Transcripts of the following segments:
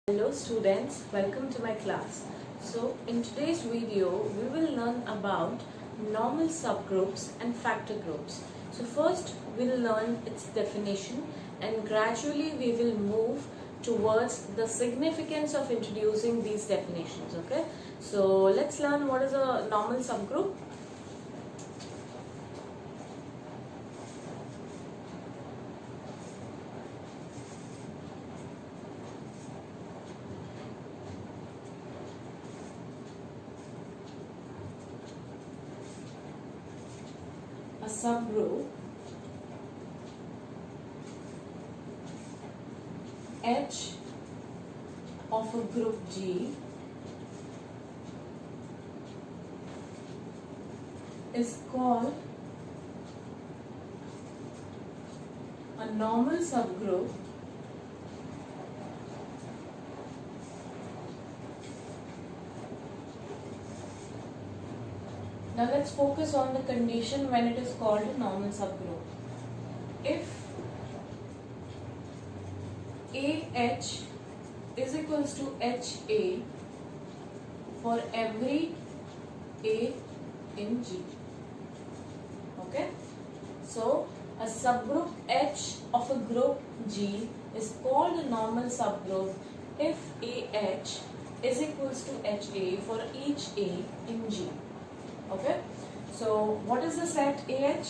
Hello students, welcome to my class. So in today's video we will learn about normal subgroups and factor groups. So first we'll learn its definition and gradually we will move towards the significance of introducing these definitions. Okay, so let's learn what is a normal subgroup. A subgroup H of a group G is called a normal subgroup Now let's focus on the condition when it is called a normal subgroup. If AH is equals to HA for every A in G. Okay? So a subgroup H of a group G is called a normal subgroup if AH is equals to HA for each A in G. Okay, so what is the set AH?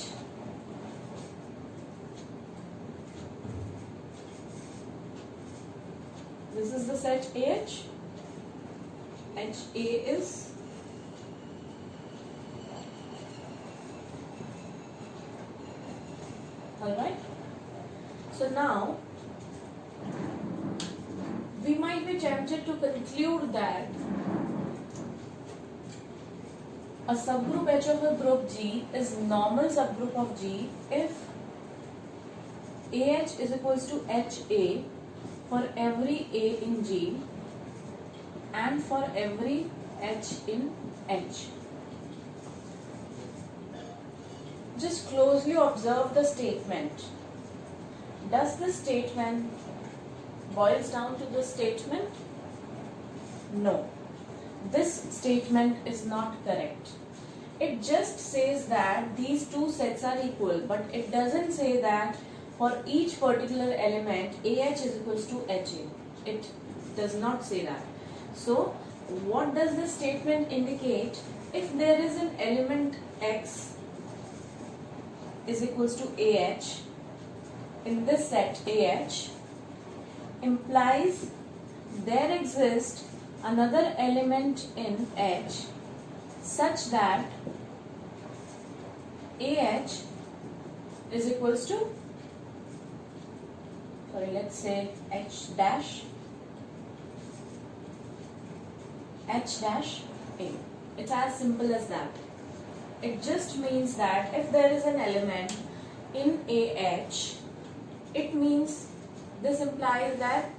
This is the set AH. HA is alright. So now we might be tempted to conclude that a subgroup H of a group G is normal subgroup of G if AH is equals to HA for every A in G and for every H in H. Just closely observe the statement. Does this statement boils down to the statement? No. This statement is not correct. It just says that these two sets are equal, but it doesn't say that for each particular element AH is equals to HA. It does not say that. So what does this statement indicate? If there is an element X is equals to AH in this set AH implies there exists another element in H such that AH is equals to, let's say H dash A. It's as simple as that. It just means that if there is an element in AH, it means this implies that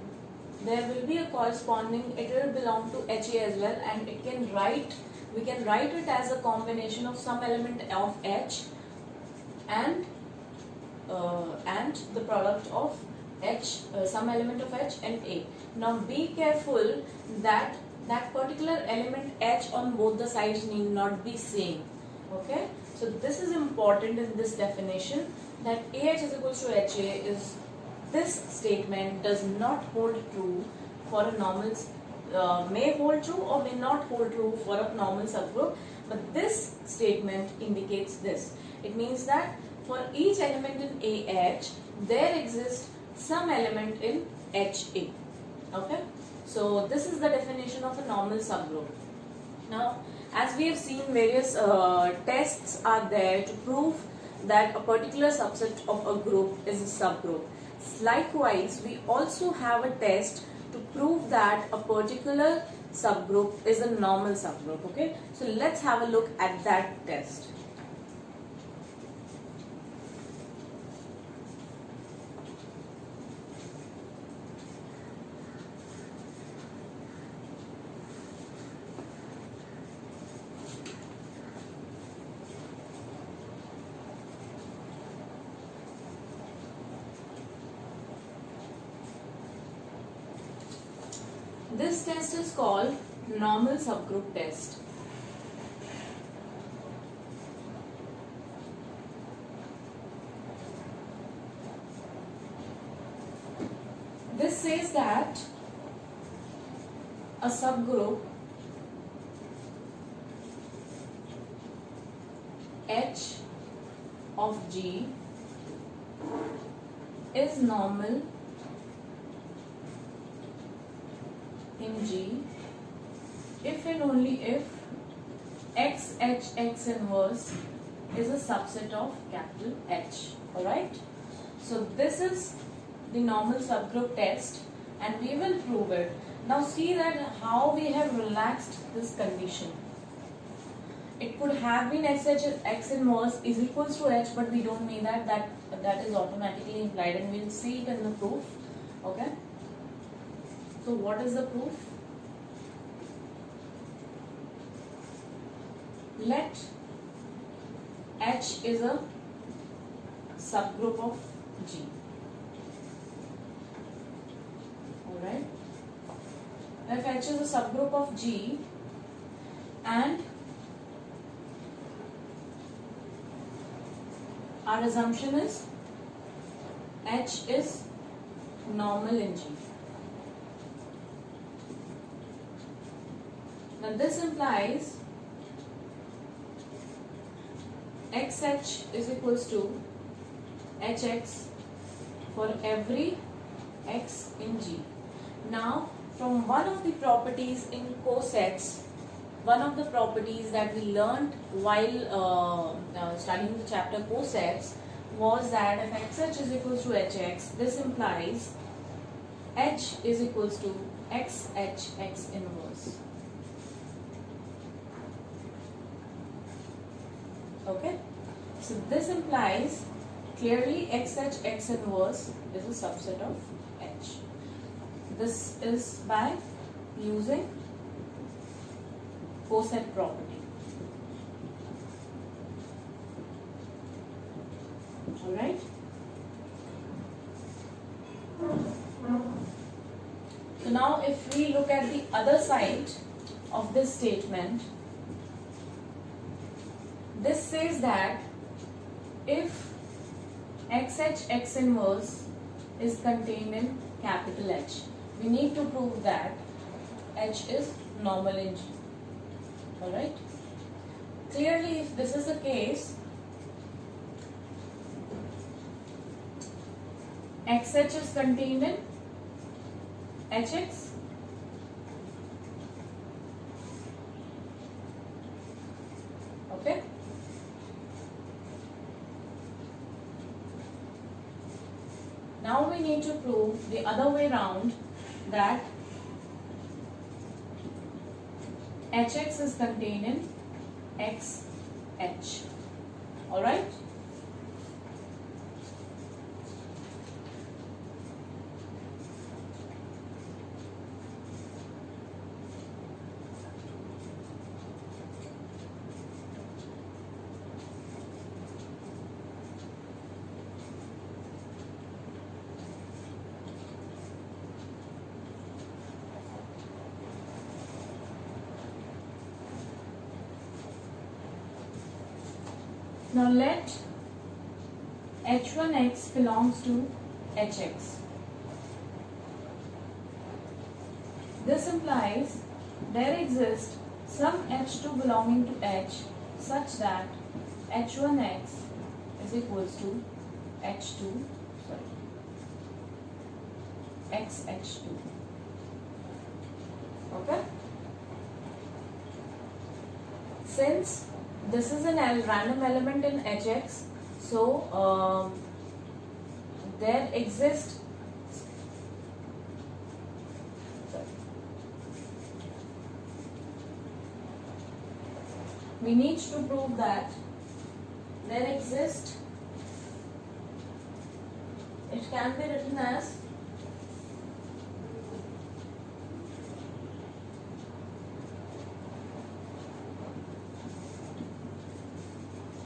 there will be a corresponding, it will belong to HA as well, and we can write it as a combination of some element of H and the product of H, some element of H and A. Now be careful that that particular element H on both the sides need not be same. Okay, so this is important in this definition, that AH is equals to HA is, this statement does not hold true for a normal, may hold true or may not hold true for a normal subgroup, but this statement indicates this. It means that for each element in AH, there exists some element in HA. Okay, so this is the definition of a normal subgroup. Now, as we have seen, various tests are there to prove that a particular subset of a group is a subgroup. Likewise, we also have a test to prove that a particular subgroup is a normal subgroup. Okay, so let's have a look at that test. this test is called normal subgroup test. This says that a subgroup H of G is normal in G if and only if X inverse is a subset of capital H. Alright? So this is the normal subgroup test and we will prove it. Now see that how we have relaxed this condition. It could have been X inverse is equals to H, but we don't mean that is automatically implied, and we'll see it in the proof. Okay. So what is the proof? Let H is a subgroup of G. Alright. If H is a subgroup of G and our assumption is H is normal in G. Now this implies XH is equals to HX for every X in G. Now from one of the properties in cosets, one of the properties that we learned while studying the chapter cosets was that if XH is equals to HX, this implies H is equals to XH X inverse. Okay, so this implies clearly XH X inverse is a subset of H. This is by using coset property. Alright. So now if we look at the other side of this statement, this says that if XH X inverse is contained in capital H, we need to prove that H is normal in G. Alright. Clearly, if this is the case, XH is contained in HX. Okay. Now we need to prove the other way round, that HX is contained in XH. Alright? Now let H1x belongs to Hx. This implies there exists some H2 belonging to H such that H1x is equals to XH2. Okay? Since this is a random element in Hx, so there exists we need to prove that there exists, it can be written as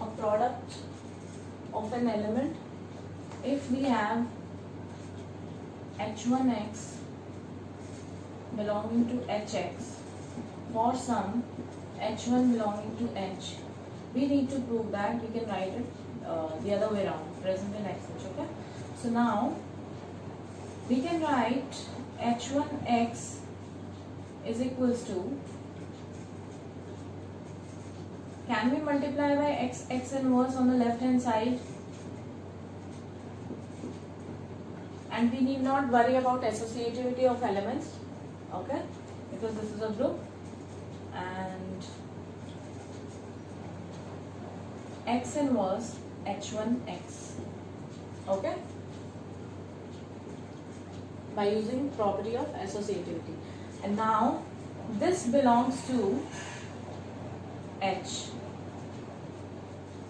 a product of an element if we have H1x belonging to hx for some h1 belonging to h, we need to prove that. We can write it the other way around, present in xh. Okay, so now we can write h1x is equals to, can we multiply by x inverse on the left hand side, and we need not worry about associativity of elements, okay, because this is a group, and x inverse h1x, okay, by using property of associativity. And now this belongs to h,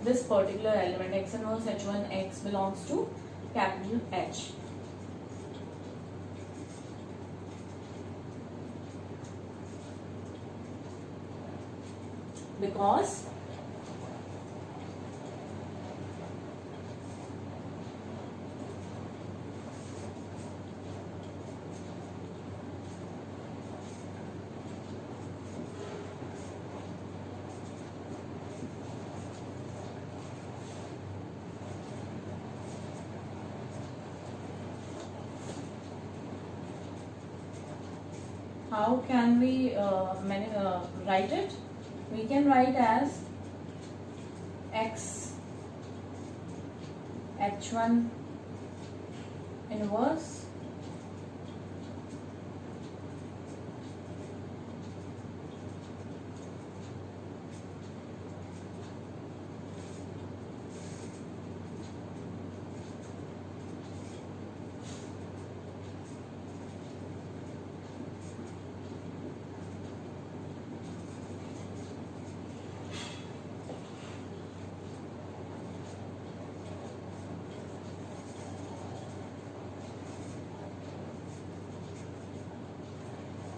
this particular element x inverse h1x belongs to capital H. Because how can we write it? We can write as x h1 inverse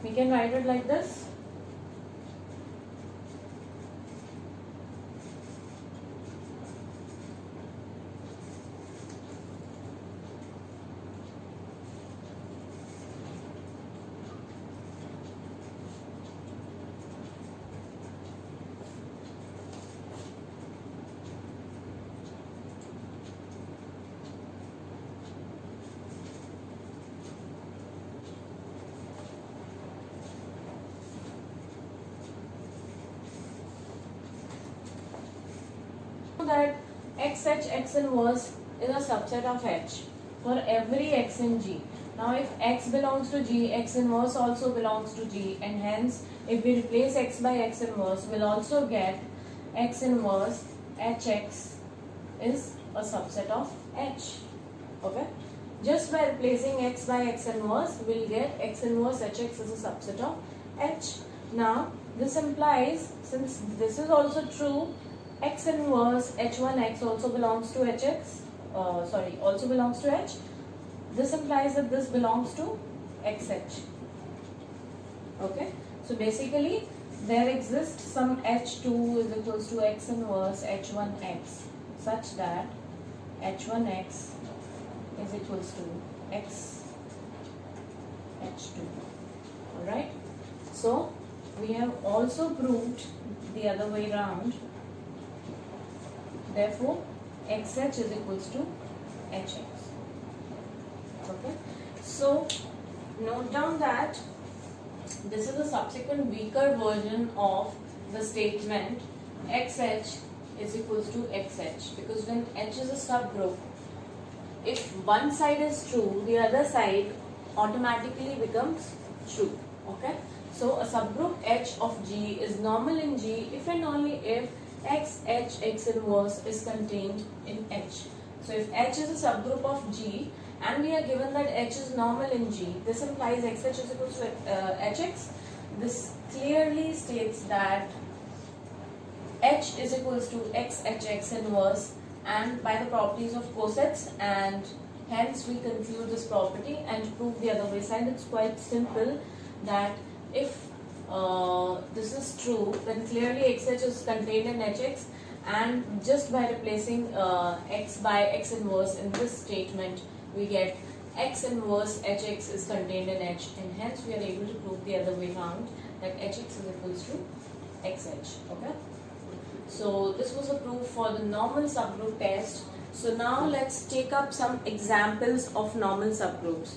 we can write it like this. That xh x inverse is a subset of h for every x in G. Now if x belongs to G, x inverse also belongs to G, and hence if we replace x by x inverse, we'll also get x inverse hx is a subset of h. Okay, just by replacing x by x inverse, we'll get x inverse hx is a subset of h. Now this implies, since this is also true, x inverse h1x also belongs to hx, also belongs to h. This implies that this belongs to xh. Okay, so basically there exists some h2 is equals to x inverse h1x such that h1x is equals to x h2. Alright, so we have also proved the other way round. Therefore, xh is equals to hx. Okay. So, note down that this is a subsequent weaker version of the statement xh is equals to xh, because when h is a subgroup, if one side is true, the other side automatically becomes true. Okay. So, a subgroup H of G is normal in G if and only if x inverse is contained in H. So if H is a subgroup of G and we are given that H is normal in G, this implies xh is equal to hx. This clearly states that H is equals to xh inverse, and by the properties of cosets, and hence we conclude this property and prove the other way side. It's quite simple that if this is true, then clearly xh is contained in hx, and just by replacing x by x inverse in this statement, we get X inverse Hx is contained in H, and hence we are able to prove the other way round, that Hx is equals to Xh. Okay. So this was a proof for the normal subgroup test. So now let's take up some examples of normal subgroups.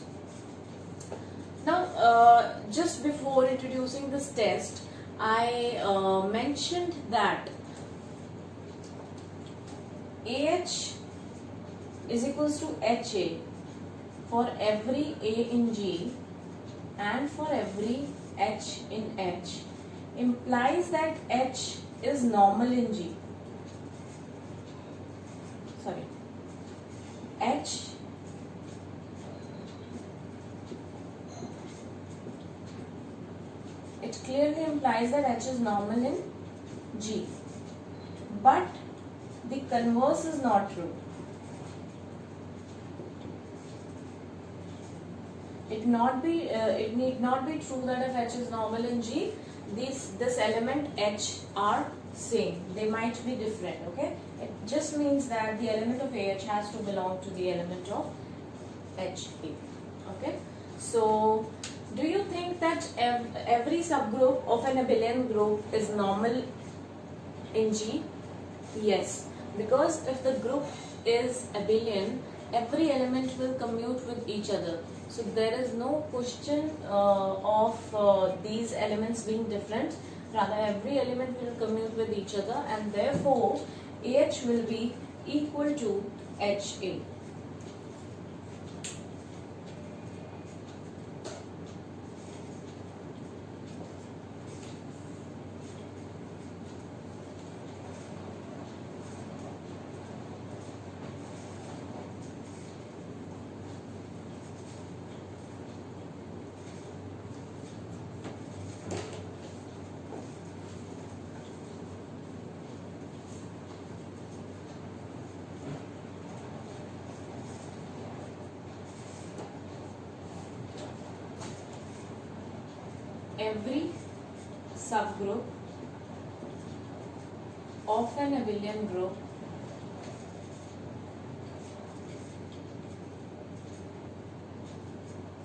Now, just before introducing this test, I mentioned that AH is equals to HA for every A in G and for every H in H, implies that H is normal in G. Sorry, H it clearly implies that H is normal in G, but the converse is not true. It need not be true that if H is normal in G, this element H are same. They might be different. Okay, it just means that the element of AH has to belong to the element of HA. Okay, so do you think that every subgroup of an abelian group is normal in G? Yes, because if the group is abelian, every element will commute with each other. So there is no question of these elements being different. Rather, every element will commute with each other, and therefore AH will be equal to HA. Every subgroup of an abelian group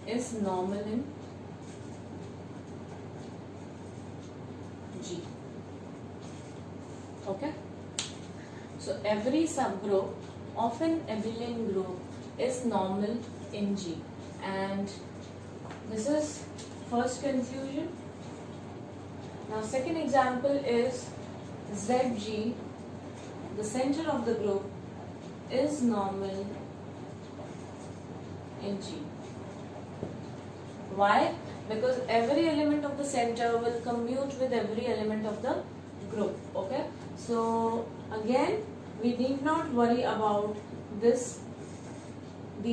is normal in G. Okay, so every subgroup of an abelian group is normal in G, and this is first conclusion. Now second example is ZG, the center of the group is normal in G. Why? Because every element of the center will commute with every element of the group. Okay, so again we need not worry about these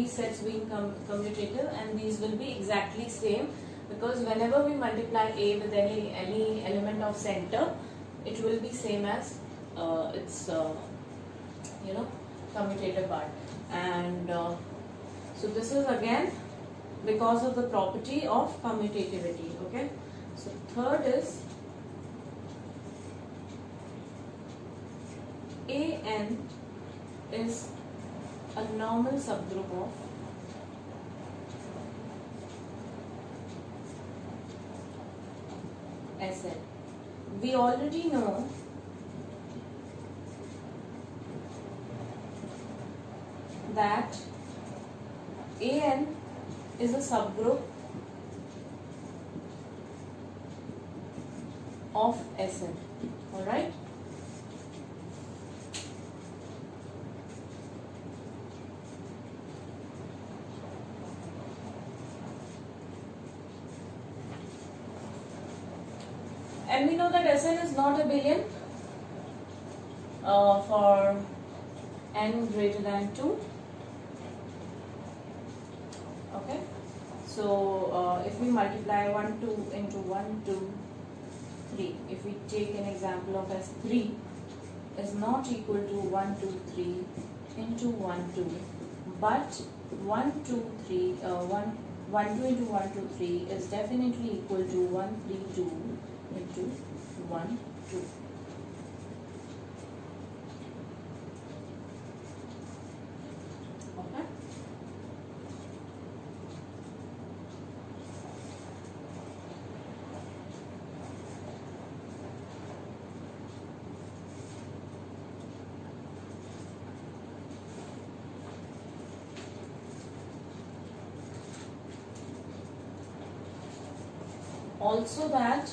sets being commutative, and these will be exactly same, because whenever we multiply A with any element of center, it will be same as its commutative part. And so this is again because of the property of commutativity. Okay, so third is AN is a normal subgroup of Sn. We already know that An is a subgroup of Sn. Alright? And we know that Sn is not abelian for n greater than 2. Okay, so if we multiply 1, 2 into 1, 2, 3, if we take an example of S3 is not equal to 1, 2, 3 into 1, 2, but 1, 2, 3, 1, 2 into 1, 2, 3 is definitely equal to 1, 3, 2 into 1, 2. Okay. also that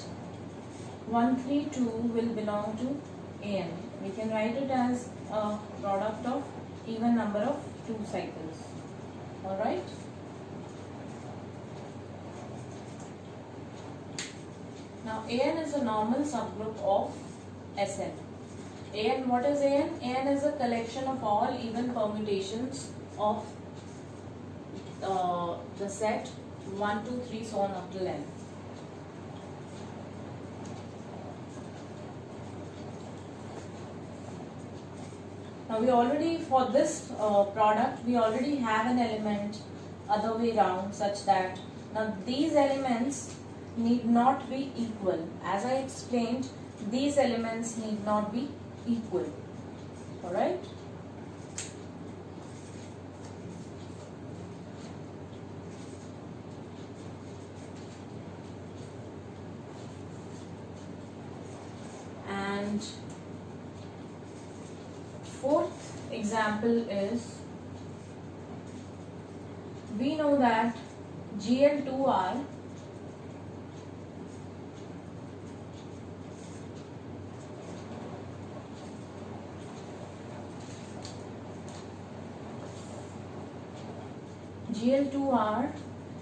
1 3 2 will belong to an. We can write it as a product of even number of 2 cycles. Alright. Now an is a normal subgroup of Sn. An, what is an? An is a collection of all even permutations of the set 1 2 3 so on up till n. Now we already, for this product, we already have an element other way round such that now these elements need not be equal. As I explained, these elements need not be equal. Alright? And fourth example is, we know that Gl2R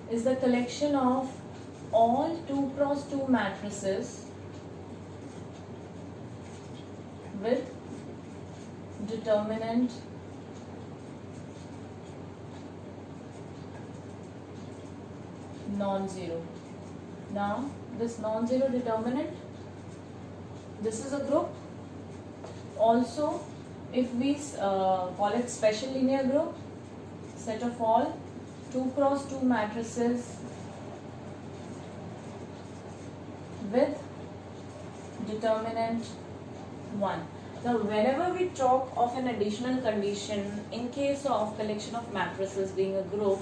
is the collection of all 2 cross 2 matrices with determinant non-zero. Now this non-zero determinant, this is a group. Also, if we call it special linear group, set of all 2 cross 2 matrices with determinant 1. Now whenever we talk of an additional condition in case of collection of matrices being a group,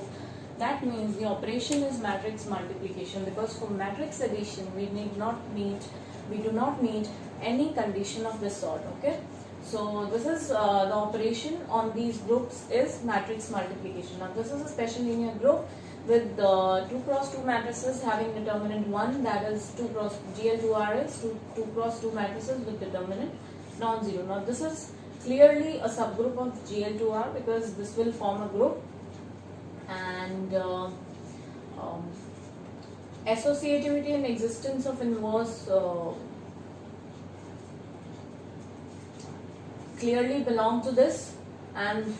that means the operation is matrix multiplication, because for matrix addition we do not need any condition of this sort. Okay, so this is the operation on these groups is matrix multiplication. Now this is a special linear group with 2 cross 2 matrices having determinant 1, that is 2 cross Gl2R is 2 cross 2 matrices with determinant non-zero. Now this is clearly a subgroup of Gl2R because this will form a group, and associativity and existence of inverse clearly belong to this, and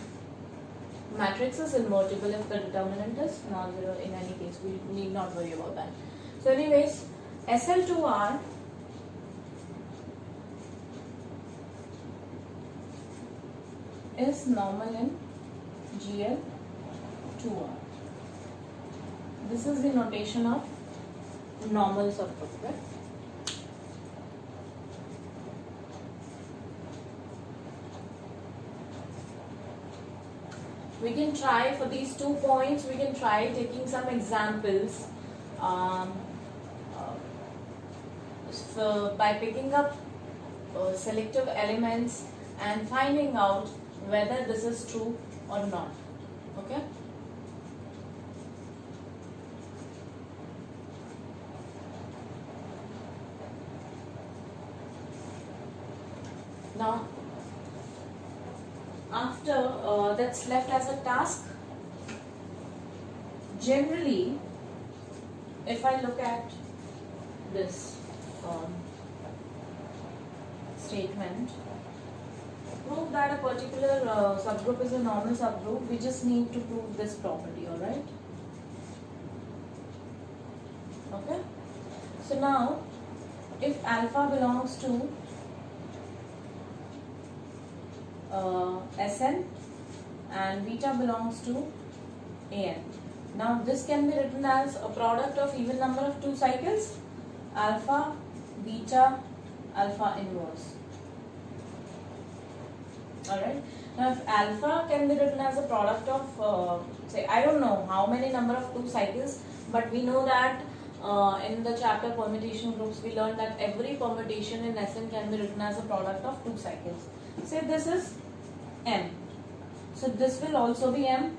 matrix is invertible if the determinant is non-zero. In any case, we need not worry about that. So anyways, SL2R is normal in Gl2R. This is the notation of normal subgroup, right? We can try for these 2 points, we can try taking some examples by picking up selective elements and finding out whether this is true or not. Okay? Now, after that's left as a task, generally, if I look at this statement, prove that a particular subgroup is a normal subgroup, we just need to prove this property, alright? Okay? So now, if alpha belongs to Sn and beta belongs to An. Now this can be written as a product of even number of 2 cycles, alpha, beta, alpha inverse. Alright. Now if alpha can be written as a product of say, I don't know how many number of 2 cycles, but we know that in the chapter permutation groups we learned that every permutation in Sn can be written as a product of 2 cycles. Say this is M. So this will also be M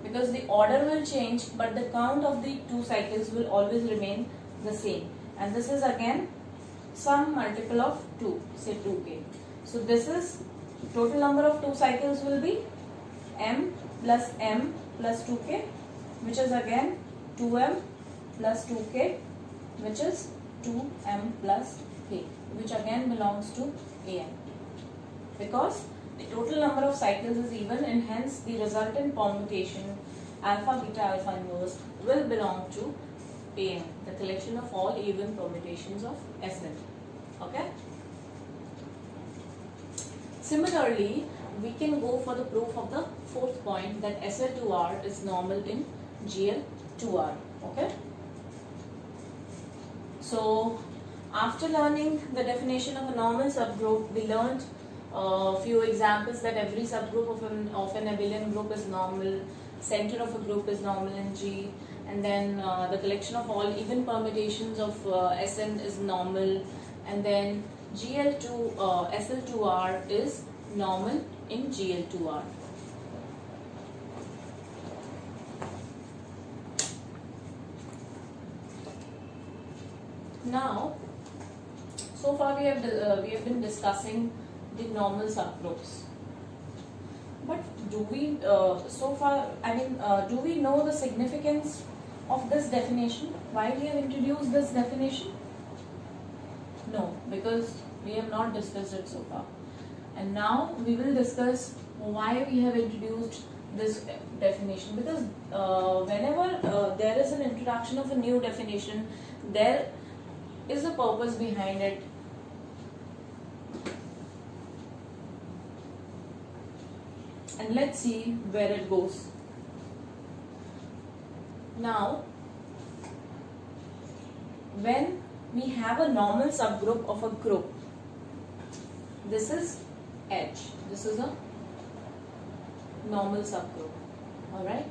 because the order will change but the count of the 2 cycles will always remain the same, and this is again some multiple of 2, say 2k. So this is total number of 2 cycles will be m plus 2k, which is again 2m plus 2k, which is 2m plus k, which again belongs to am, because the total number of cycles is even, and hence the resultant permutation alpha beta alpha inverse will belong to am, the collection of all even permutations of Sn. Okay. Similarly, we can go for the proof of the fourth point, that Sl2R is normal in Gl2R. Okay. So after learning the definition of a normal subgroup, we learned a few examples that every subgroup of an abelian group is normal, center of a group is normal in G, and then the collection of all even permutations of Sn is normal, and then Sl2R is normal in Gl2R. Now, so far we have been discussing the normal subgroups. But do we do we know the significance of this definition? Why we have introduced this definition? No, because we have not discussed it so far. And now we will discuss why we have introduced this definition, because whenever there is an introduction of a new definition, there is a purpose behind it. And let's see where it goes. Now, when we have a normal subgroup of a group, this is H. This is a normal subgroup, alright,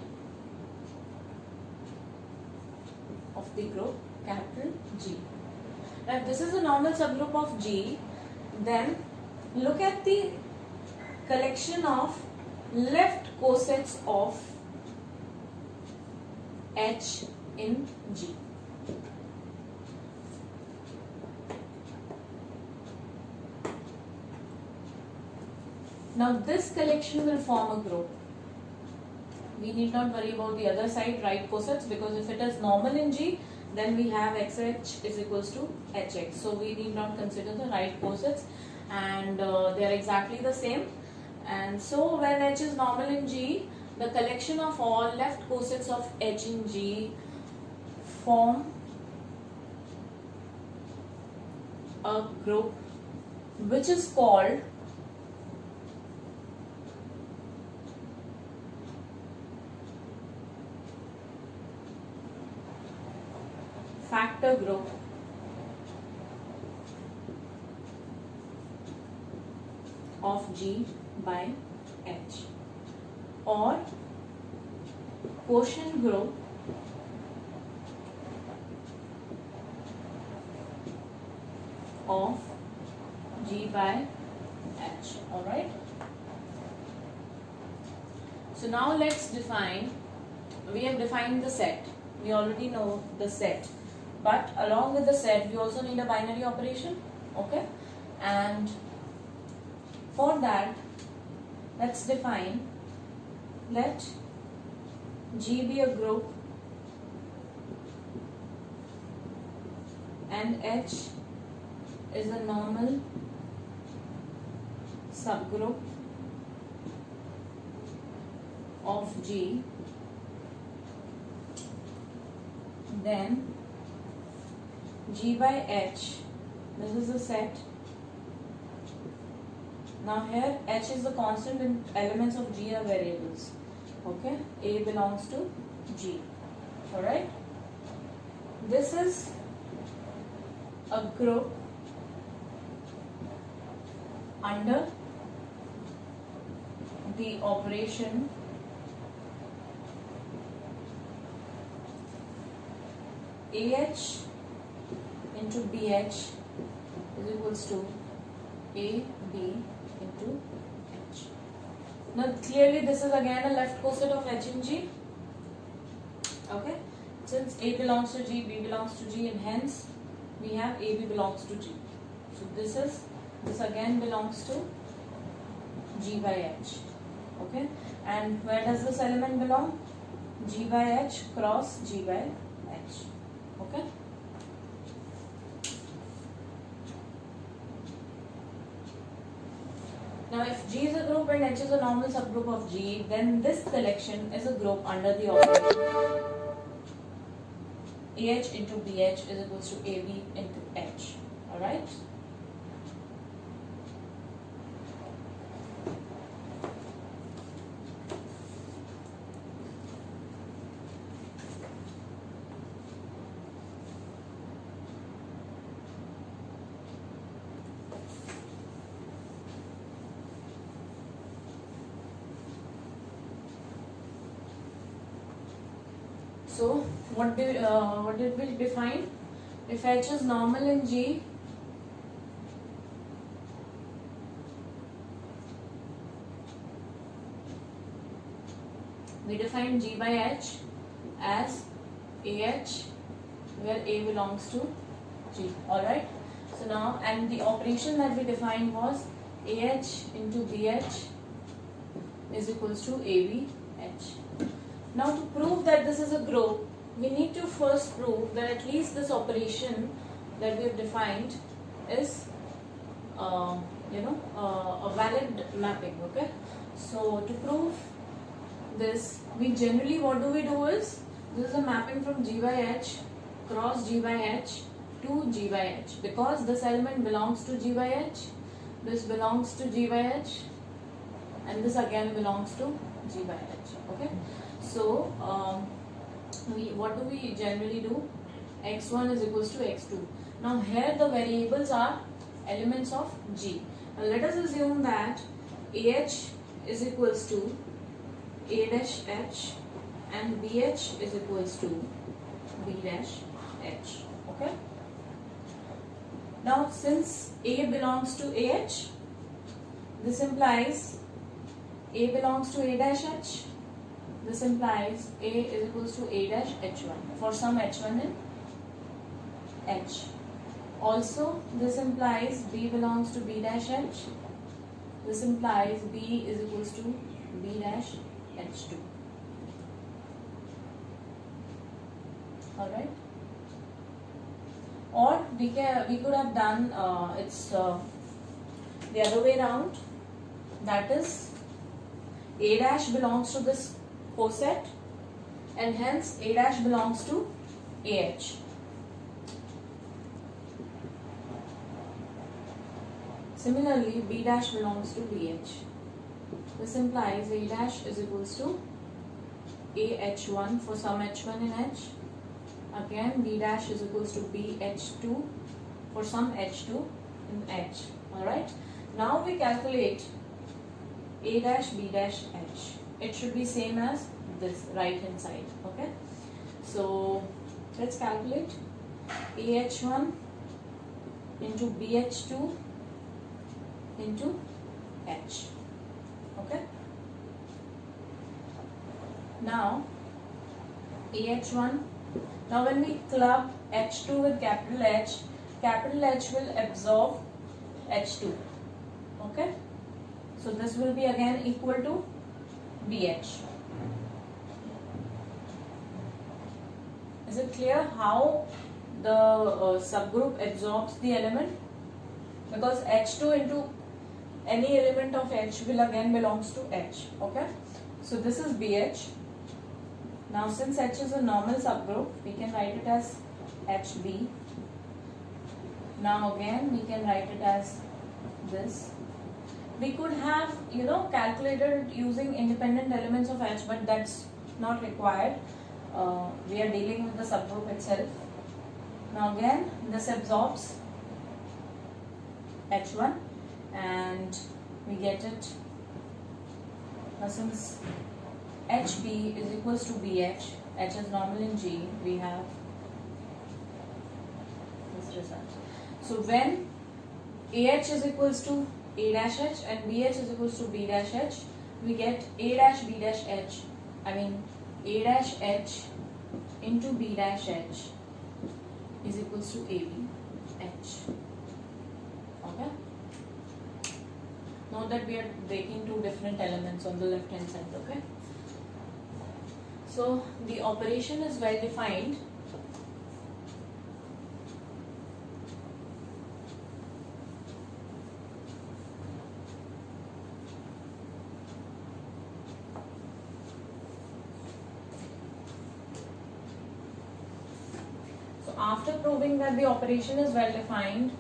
of the group capital G. Now, if this is a normal subgroup of G, then look at the collection of left cosets of H in G. Now this collection will form a group. We need not worry about the other side, right cosets, because if it is normal in G, then we have XH is equals to HX. So we need not consider the right cosets, and they are exactly the same. And so when H is normal in G, the collection of all left cosets of H in G form a group which is called factor group of G by H, or quotient group of G by H. Alright. So now let's define, we have defined the set, we already know the set, but along with the set we also need a binary operation. Okay, and for that, let's define, let G be a group and H is a normal subgroup of G, then G by H, this is a set. Now here H is the constant and elements of G are variables. Okay, A belongs to G. Alright, this is a group under the operation AH into BH is equals to AB into H. Now clearly this is again a left coset of H in G. Okay, since A belongs to G, B belongs to G, and hence we have AB belongs to G. So this again belongs to G by H. Okay, and where does this element belong? G by H cross G by H. Okay. Now if G is a group and H is a normal subgroup of G, then this collection is a group under the operation AH into BH is equals to AB into H. Alright? So what did we define? If H is normal in G, we define G by H as AH where A belongs to G. Alright. So now, and the operation that we defined was AH into BH is equals to ABH. Now to prove that this is a group, we need to first prove that at least this operation that we have defined is a valid mapping. Okay. So to prove this, we generally what do is, this is a mapping from G by H cross G by H to G by H, because this element belongs to G by H, this belongs to G by H, and this again belongs to G by H. Okay. So what do we generally do? X1 is equals to X2. Now here the variables are elements of G. Now let us assume that AH is equals to A dash H and BH is equals to B dash H. Okay. Now since A belongs to AH, this implies A belongs to A dash H. This implies A is equals to A dash H1 for some H1 in H. Also, this implies B belongs to B dash H. This implies B is equals to B dash H2. Alright. Or we could have done the other way around. That is, A dash belongs to this coset and hence A dash belongs to AH. Similarly, B dash belongs to BH. This implies A dash is equals to AH1 for some H1 in H. Again, B dash is equals to BH2 for some H2 in H. Alright. Now we calculate A dash B dash H. It should be same as this right hand side. Okay. So let's calculate AH1 into BH2 into H. Okay. Now AH1. Now when we club H2 with capital H will absorb H2. Okay. So this will be again equal to BH. Is it clear how the subgroup absorbs the element? Because H2 into any element of H will again belongs to H. Okay. So this is BH. Now since H is a normal subgroup, we can write it as HB. Now again we can write it as this. We could have calculated using independent elements of H, but that's not required. We are dealing with the subgroup itself. Now again this absorbs H1 and we get it. Now since HB is equals to BH, H is normal in G, we have this result. So when AH is equals to A dash H and BH is equals to B dash H, we get A dash B dash H. I mean A dash H into B dash H is equals to AB H. Okay. Note that we are breaking two different elements on the left hand side. Okay. So the operation is well defined. So after proving that the operation is well defined,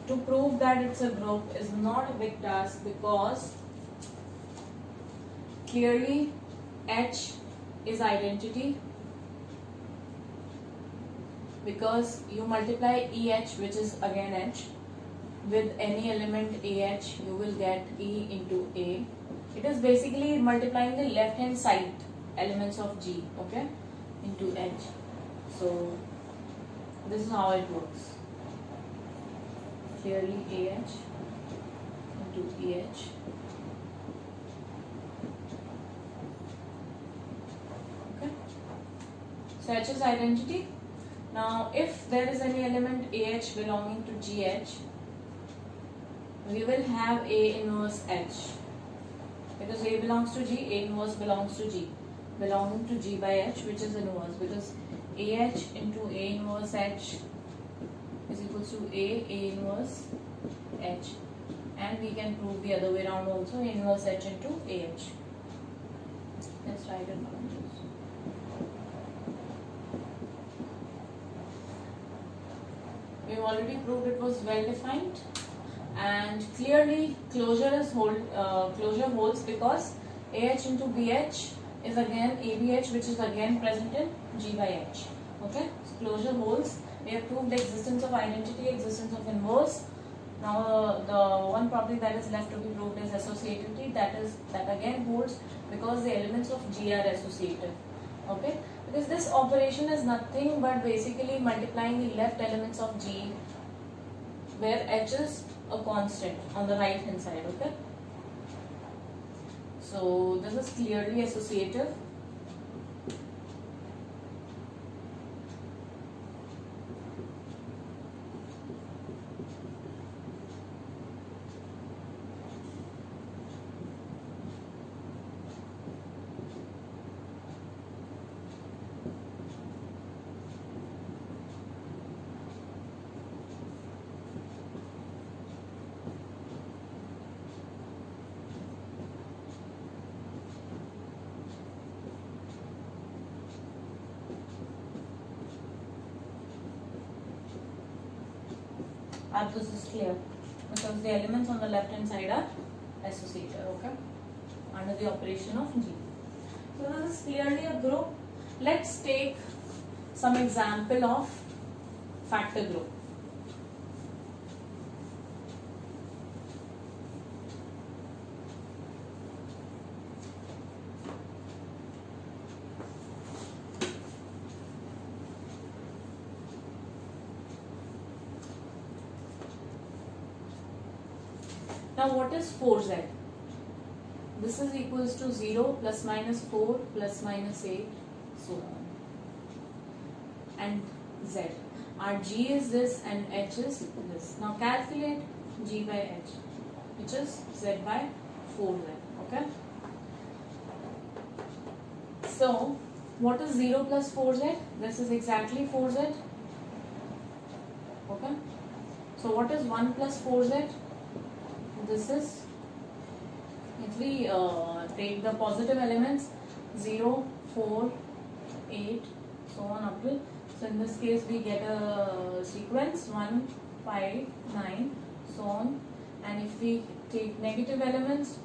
to prove that it's a group is not a big task, because clearly H is identity, because you multiply EH, which is again H, with any element AH, you will get E into A. It is basically multiplying the left hand side elements of G, okay, into H. So this is how it works. Clearly AH into EH. Okay. So H is identity. Now if there is any element AH belonging to GH, we will have A inverse H. Because A belongs to G, A inverse belongs to G. Belonging to G by H, which is inverse, because AH into A inverse H is equals to A inverse H. And we can prove the other way around also, A inverse H into AH. Let's write it down. We've already proved it was well defined, and clearly closure holds because AH into BH is again ABH, which is again present in G by H. Okay, so closure holds. We have proved the existence of identity, existence of inverse. Now the one property that is left to be proved is associativity. That again holds because the elements of G are associative. Okay, because this operation is nothing but basically multiplying the left elements of G, where H is a constant on the right hand side. Okay, so this is clearly associative. This is clear because the elements on the left hand side are associated, okay, under the operation of G. So this is clearly a group. Let's take some example of factor group. Now what is 4z? This is equals to 0 plus minus 4 plus minus 8, so on. And z. Our G is this and H is this. Now calculate G by H, which is z by 4z. Okay. So what is 0 plus 4z? This is exactly 4z. Okay. So what is 1 plus 4z? This is, if we take the positive elements 0, 4, 8, so on up to, so in this case we get a sequence 1, 5, 9, so on. And if we take negative elements,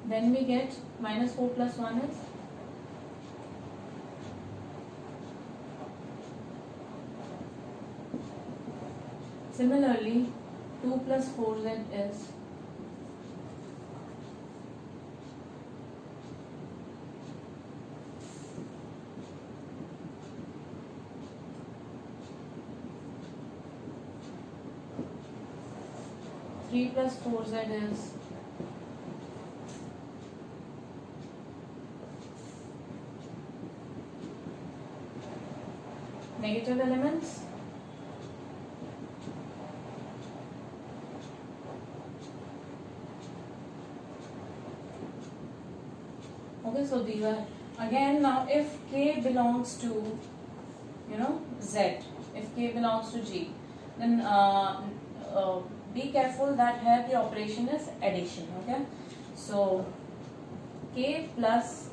then we get minus 4 plus 1 is similarly 2 plus 4z is 3 plus 4z is negative elements. Okay, so these are again. Now if k belongs to, z, if k belongs to g, then be careful that here the operation is addition. Okay, so k plus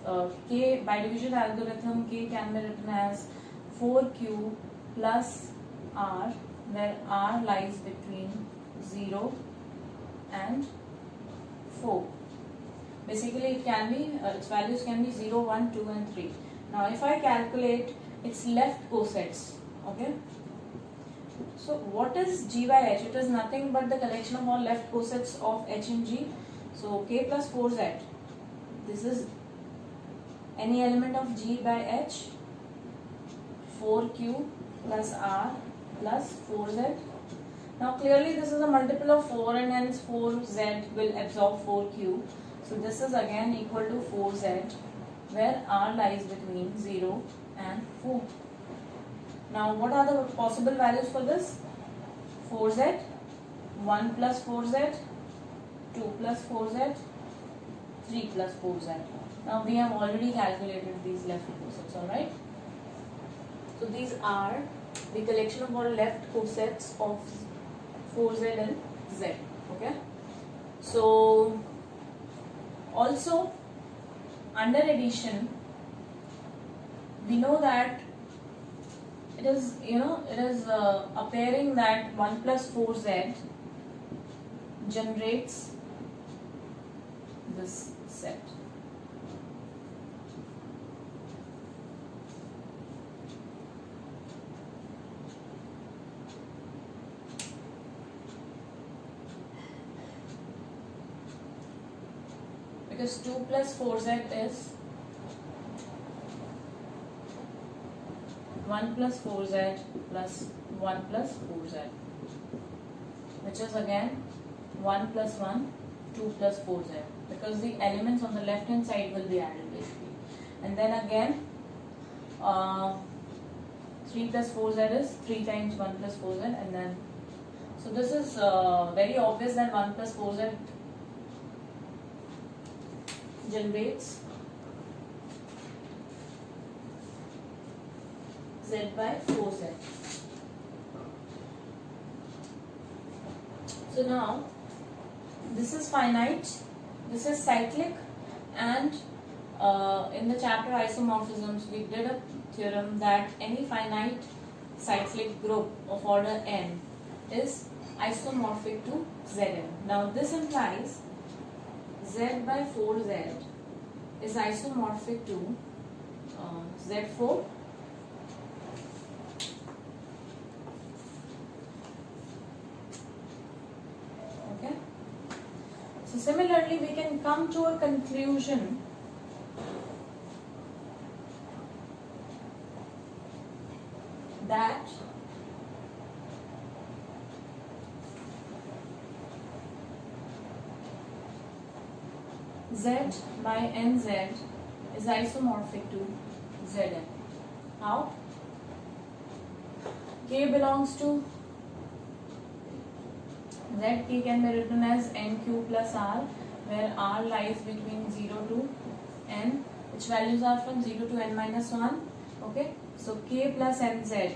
k by division algorithm, k can be written as 4q plus r, where r lies between 0 and 4. Basically it can be, its values can be 0, 1, 2 and 3. Now if I calculate its left cosets, okay, so what is g by h? It is nothing but the collection of all left cosets of h and g. So k plus 4z, this is any element of g by h, 4q plus r plus 4z. Now clearly this is a multiple of 4 and hence 4z will absorb 4q. So this is again equal to 4z, where r lies between 0 and 4. Now what are the possible values for this? 4z, 1 plus 4z, 2 plus 4z, 3 plus 4z. Now we have already calculated these left cosets, alright? So these are the collection of all left cosets of 4z and z, okay? So also under addition, we know that it is, appearing that 1 plus 4z generates this set. Because 2 plus 4z is 1 plus 4z plus 1 plus 4z, which is again 1 plus 1, 2 plus 4z, because the elements on the left hand side will be added basically. And then again 3 plus 4z is 3 times 1 plus 4z, and then so this is very obvious that 1 plus 4z generates z by 4z. So now this is finite, this is cyclic, and in the chapter isomorphisms we did a theorem that any finite cyclic group of order n is isomorphic to Zn. Now this implies z by 4z is isomorphic to z4 . Okay. So similarly, we can come to a conclusion that z by nz is isomorphic to Zn. How? K belongs to z, k can be written as nq plus r, where r lies between 0 to n, which values are from 0 to n minus 1. Okay, so k plus nz,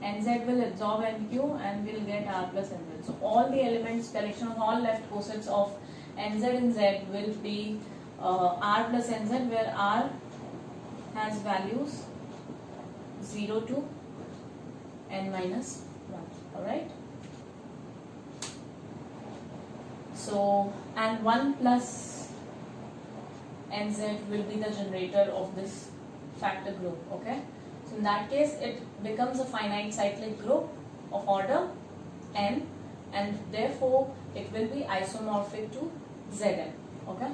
nz will absorb nq and we'll get r plus nz. So all the elements, collection of all left cosets of nz and z will be r plus nz, where r has values 0 to n minus 1. Alright. So, and 1 plus nz will be the generator of this factor group. Okay. So in that case, it becomes a finite cyclic group of order n, and therefore it will be isomorphic to Zn. Okay.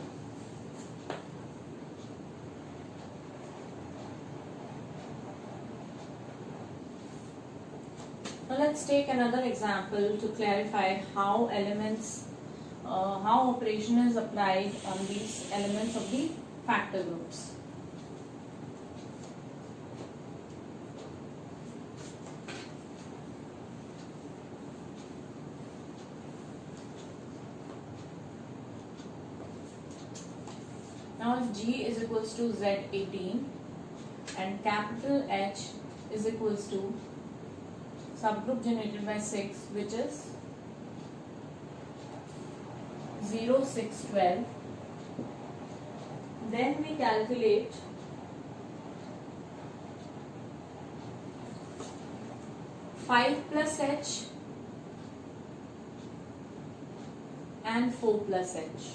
let's take another example to clarify how how operation is applied on these elements of the factor groups. Now if G is equals to Z18 and capital H is equals to subgroup generated by 6, which is 0, 6, 12, then we calculate five plus H and 4 plus H.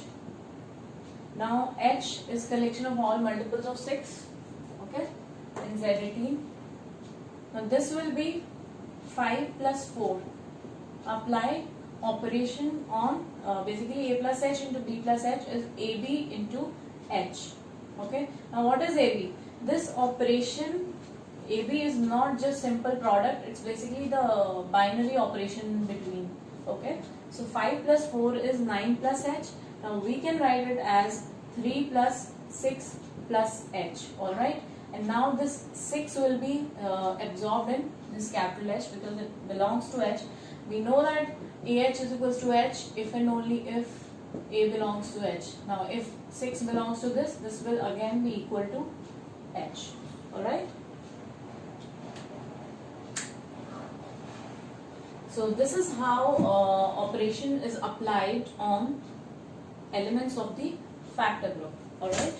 Now H is collection of all multiples of 6, okay, in Z18. Now this will be 5 plus 4. Apply operation on basically A plus H into B plus H is AB into H. Okay. Now what is AB? This operation AB is not just simple product. It's basically the binary operation between. Okay. So 5 plus 4 is 9 plus H. Now we can write it as 3 plus 6 plus H. Alright. And now this 6 will be absorbed in this capital H because it belongs to H. We know that AH is equals to H if and only if A belongs to H. Now if 6 belongs to this will again be equal to H. Alright. So this is how operation is applied on elements of the factor group. Alright.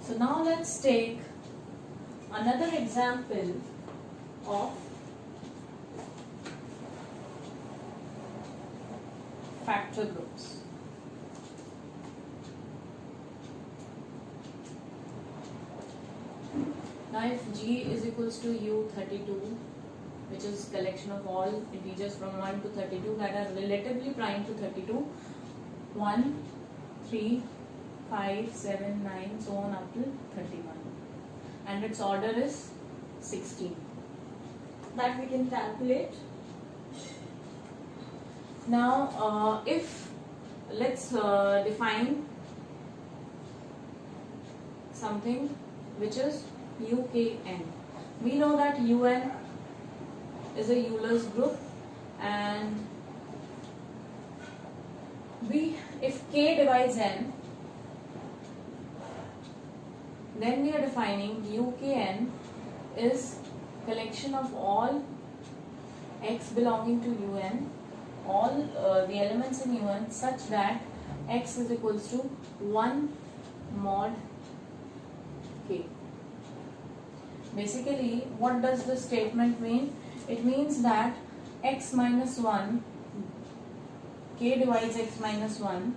So now let's take another example of factor groups. Now if G is equals to U32, which is collection of all integers from 1 to 32 that are relatively prime to 32, 1, 3, 5, 7, 9, so on up till 31. And its order is 16. That we can calculate. Now, if let's define something which is UKN. We know that UN is a Euler's group, and if K divides N, then we are defining UKN is collection of all X belonging to UN, all the elements in UN such that X is equals to 1 mod K. Basically, what does this statement mean? It means that X minus 1, K divides X minus 1,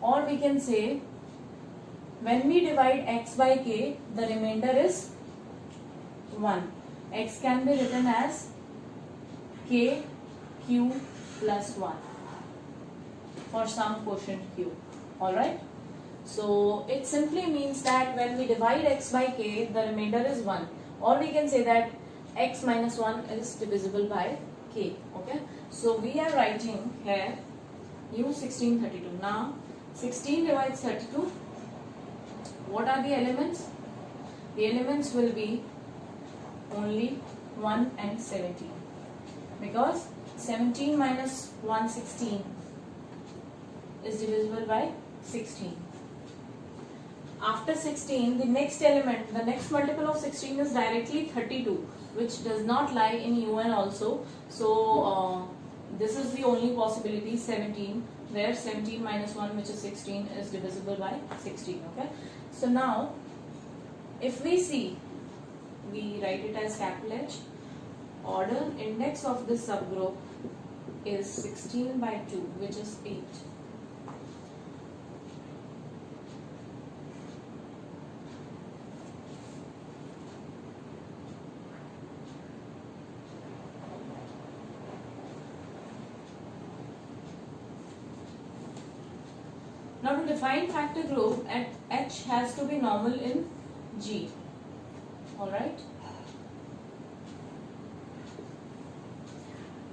or we can say when we divide X by K, the remainder is 1. X can be written as K Q plus 1 for some quotient Q. Alright. So it simply means that when we divide X by K, the remainder is 1. Or we can say that X minus 1 is divisible by K. Okay. So we are writing here U1632. Now 16 divides 32. What are the elements? The elements will be only 1 and 17. Because 17 minus 116 is divisible by 16. After 16, the next element, the next multiple of 16 is directly 32, which does not lie in UN also. So this is the only possibility, 17, where 17 minus 1, which is 16, is divisible by 16. Okay. So now, if we see, we write it as capital H. Order index of this subgroup is 16 by 2, which is 8. Now to define factor group, at H has to be normal in G. Alright.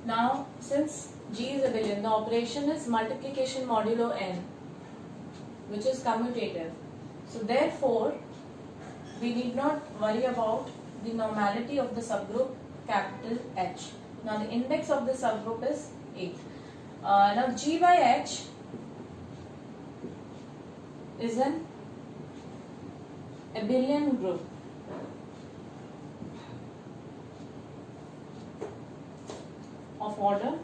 Now since G is abelian, the operation is multiplication modulo n, which is commutative. So therefore, we need not worry about the normality of the subgroup capital H. Now the index of the subgroup is 8. Now G by H is an abelian group. Of order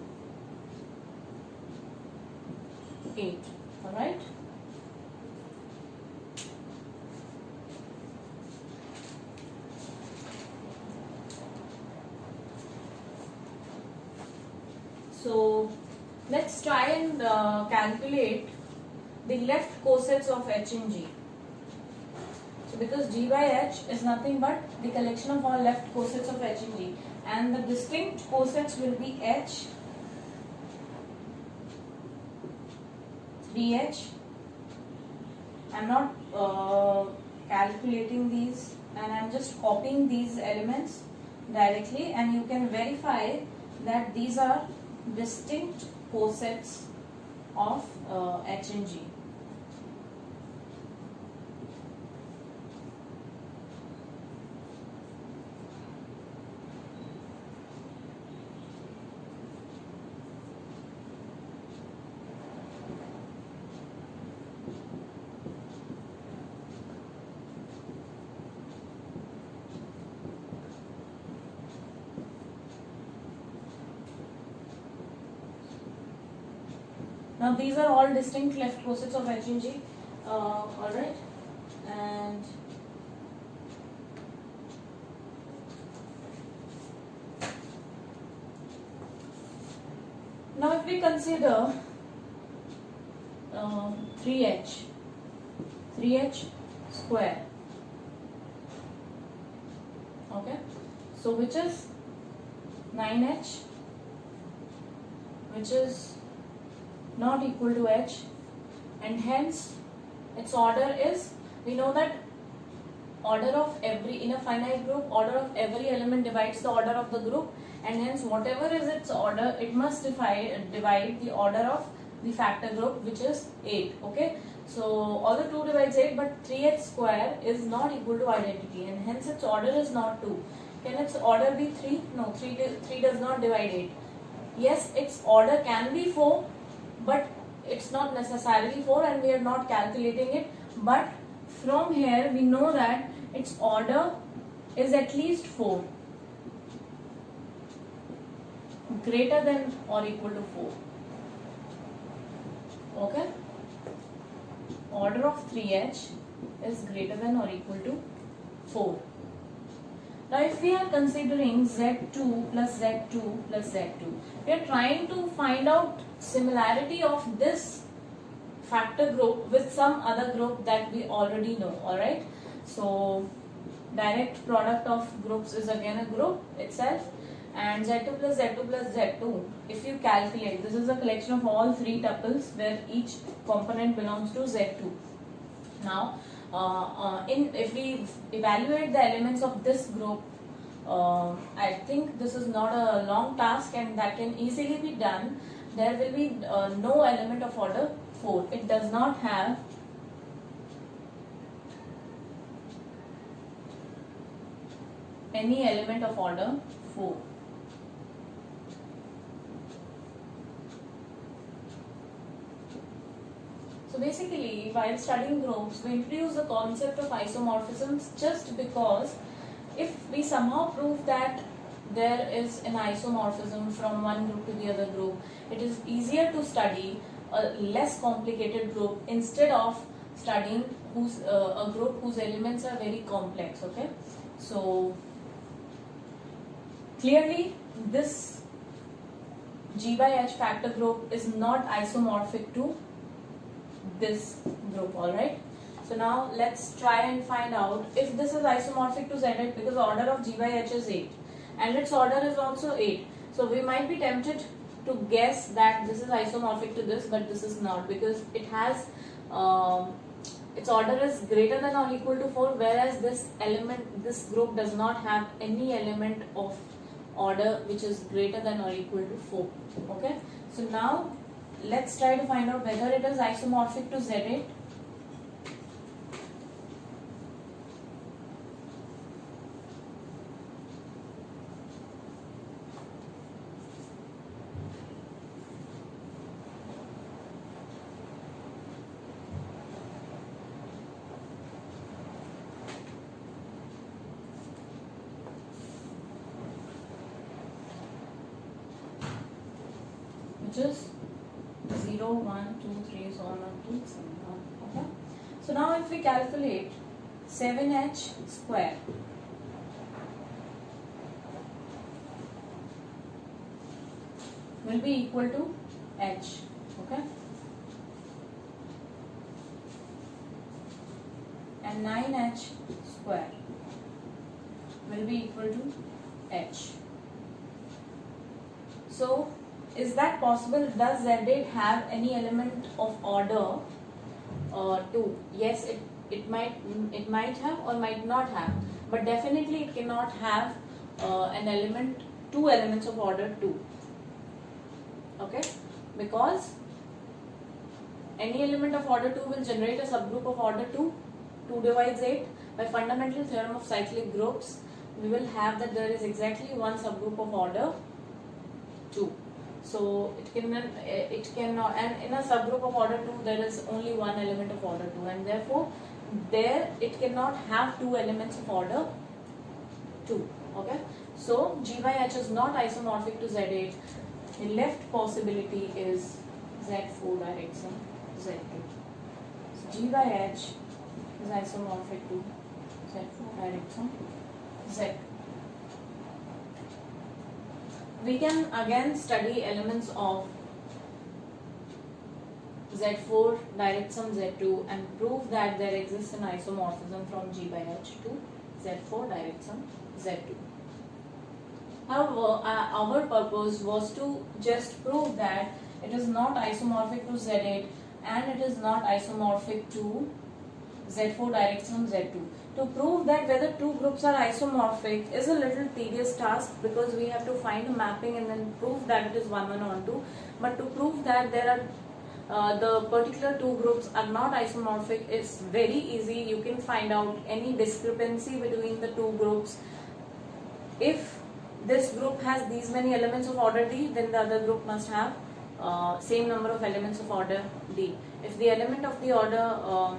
8. Alright. So let's try and calculate the left cosets of H in G. So because G by H is nothing but the collection of all left cosets of H in G, and the distinct cosets will be H, 3H. I'm not calculating these, and I'm just copying these elements directly, and you can verify that these are distinct cosets of H and G. Now these are all distinct left cosets of H and G. Alright, and now if we consider 3H square, okay, so which is 9H, which is not equal to H, and hence its order is, we know that order of every, in a finite group, order of every element divides the order of the group, and hence whatever is its order, it must divide the order of the factor group, which is 8. Okay, so although 2 divides 8, but 3H square is not equal to identity, and hence its order is not 2. Can its order be 3? No, 3 does not divide 8. Yes, its order can be 4, but it's not necessarily 4, and we are not calculating it. But from here we know that its order is at least 4, greater than or equal to 4. Okay, order of 3H is greater than or equal to 4. Now if we are considering Z2 plus Z2 plus Z2, we are trying to find out similarity of this factor group with some other group that we already know. Alright, so direct product of groups is again a group itself, and Z2 plus Z2 plus Z2, if you calculate, this is a collection of all 3 tuples where each component belongs to Z2. Now if we evaluate the elements of this group, I think this is not a long task and that can easily be done. There will be no element of order 4. It does not have any element of order 4. So basically, while studying groups, we introduce the concept of isomorphisms just because if we somehow prove that there is an isomorphism from one group to the other group, it is easier to study a less complicated group instead of studying a group whose elements are very complex. Okay, so clearly this G by H factor group is not isomorphic to this group. Alright, so now let's try and find out if this is isomorphic to Z8, because order of G by H is 8 and its order is also 8. So we might be tempted to guess that this is isomorphic to this, but this is not, because it has its order is greater than or equal to 4, whereas this group does not have any element of order which is greater than or equal to 4. Okay, so now let's try to find out whether it is isomorphic to Z8. Which is 0, 1, 2, 3, so on to 7. Okay. So now if we calculate 7h square will be equal to h. Okay. And 9h square will be equal to h. So is that possible? Does Z8 have any element of order 2? Yes, it might have or might not have, but definitely it cannot have two elements of order 2. Okay, because any element of order 2 will generate a subgroup of order 2. 2 divides 8. By fundamental theorem of cyclic groups, we will have that there is exactly one subgroup of order 2. So it cannot, and in a subgroup of order 2 there is only one element of order 2, and therefore there it cannot have two elements of order 2. Okay, so G by H is not isomorphic to Z8. The left possibility is Z4 direction Z2. So G by H is isomorphic to Z4 direction Z2. We can again study elements of Z4 direct sum Z2 and prove that there exists an isomorphism from G by H to Z4 direct sum Z2. However, our purpose was to just prove that it is not isomorphic to Z8 and it is not isomorphic to Z4 direct sum Z2. To prove that whether two groups are isomorphic is a little tedious task, because we have to find a mapping and then prove that it is 1, 1 on 2. But to prove that there are the particular two groups are not isomorphic is very easy. You can find out any discrepancy between the two groups. If this group has these many elements of order D, then the other group must have same number of elements of order D. If the element of the order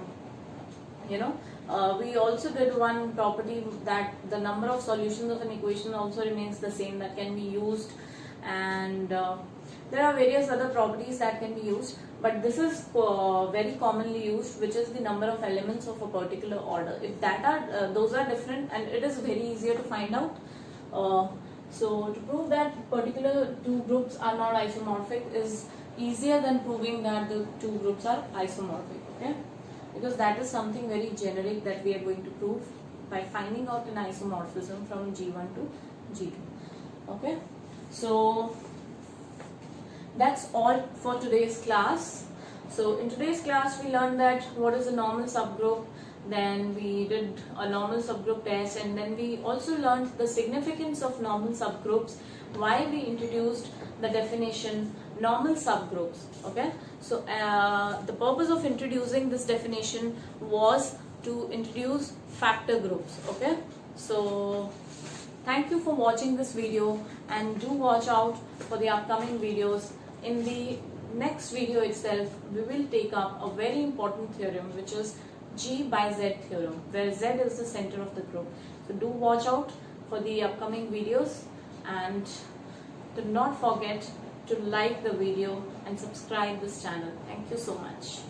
we also did one property that the number of solutions of an equation also remains the same, that can be used, and there are various other properties that can be used, but this is very commonly used, which is the number of elements of a particular order. If that are those are different, and it is very easier to find out. So to prove that particular two groups are not isomorphic is easier than proving that the two groups are isomorphic. Okay, because that is something very generic that we are going to prove by finding out an isomorphism from G1 to G2. Okay, so that's all for today's class. So in today's class we learned that what is a normal subgroup, then we did a normal subgroup test, and then we also learned the significance of normal subgroups, why we introduced the definition normal subgroups. Okay, so the purpose of introducing this definition was to introduce factor groups. Okay, so thank you for watching this video, and do watch out for the upcoming videos. In the next video itself, we will take up a very important theorem, which is G by Z theorem, where Z is the center of the group. So do watch out for the upcoming videos, and do not forget to like the video and subscribe this channel. Thank you so much.